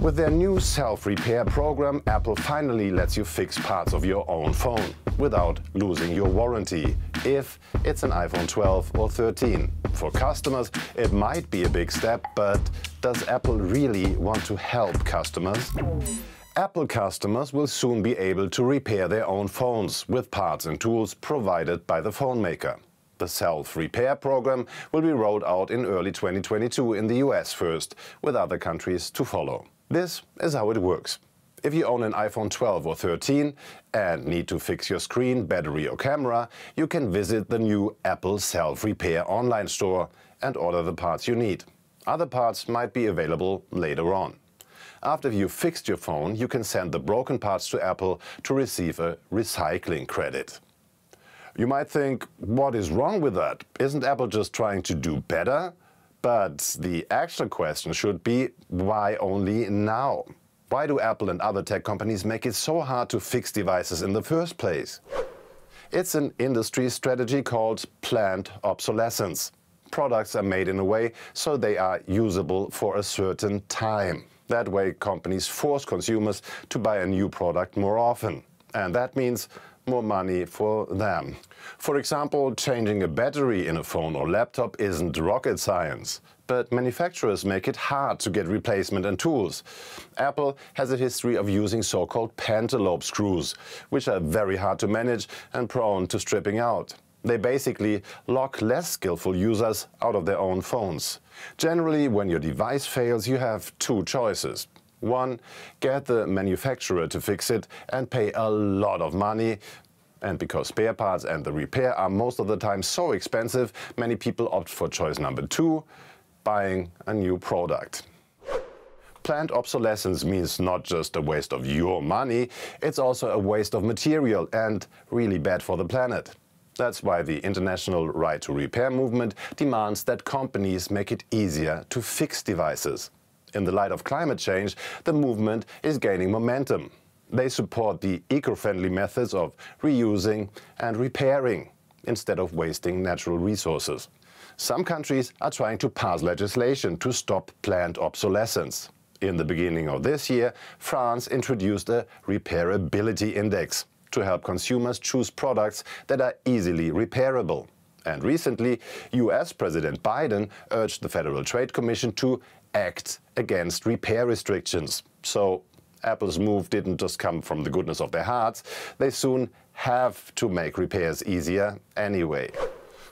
With their new self-repair program, Apple finally lets you fix parts of your own phone without losing your warranty, if it's an iPhone 12 or 13. For customers, it might be a big step, but does Apple really want to help customers? Apple customers will soon be able to repair their own phones with parts and tools provided by the phone maker. The self-repair program will be rolled out in early 2022 in the US first, with other countries to follow. This is how it works. If you own an iPhone 12 or 13 and need to fix your screen, battery or camera, you can visit the new Apple Self-Repair online store and order the parts you need. Other parts might be available later on. After you've fixed your phone, you can send the broken parts to Apple to receive a recycling credit. You might think, what is wrong with that? Isn't Apple just trying to do better? But the actual question should be, why only now? Why do Apple and other tech companies make it so hard to fix devices in the first place? It's an industry strategy called planned obsolescence. Products are made in a way so they are usable for a certain time. That way, companies force consumers to buy a new product more often. And that means more money for them. For example, changing a battery in a phone or laptop isn't rocket science, but manufacturers make it hard to get replacement and tools. Apple has a history of using so-called pentalobe screws, which are very hard to manage and prone to stripping out. They basically lock less skillful users out of their own phones. Generally, when your device fails, you have two choices. One, get the manufacturer to fix it and pay a lot of money. And because spare parts and the repair are most of the time so expensive, many people opt for choice number two, buying a new product. Planned obsolescence means not just a waste of your money, it's also a waste of material and really bad for the planet. That's why the international Right to Repair movement demands that companies make it easier to fix devices. In the light of climate change, the movement is gaining momentum. They support the eco-friendly methods of reusing and repairing instead of wasting natural resources. Some countries are trying to pass legislation to stop planned obsolescence. In the beginning of this year, France introduced a repairability index to help consumers choose products that are easily repairable. And recently, US President Biden urged the Federal Trade Commission to act against repair restrictions. So Apple's move didn't just come from the goodness of their hearts. They soon have to make repairs easier anyway.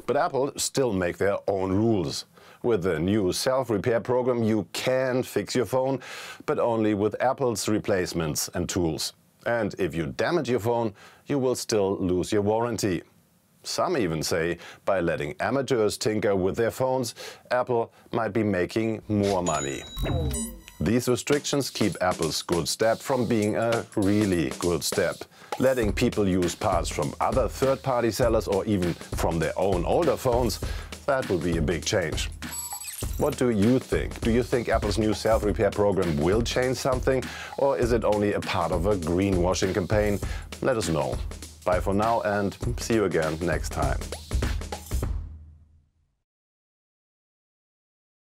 But Apple still make their own rules. With the new self-repair program, you can fix your phone, but only with Apple's replacements and tools. And if you damage your phone, you will still lose your warranty. Some even say by letting amateurs tinker with their phones, Apple might be making more money. These restrictions keep Apple's good step from being a really good step. Letting people use parts from other third-party sellers or even from their own older phones, that will be a big change. What do you think? Do you think Apple's new self-repair program will change something, or is it only a part of a greenwashing campaign? Let us know. Bye for now and see you again next time.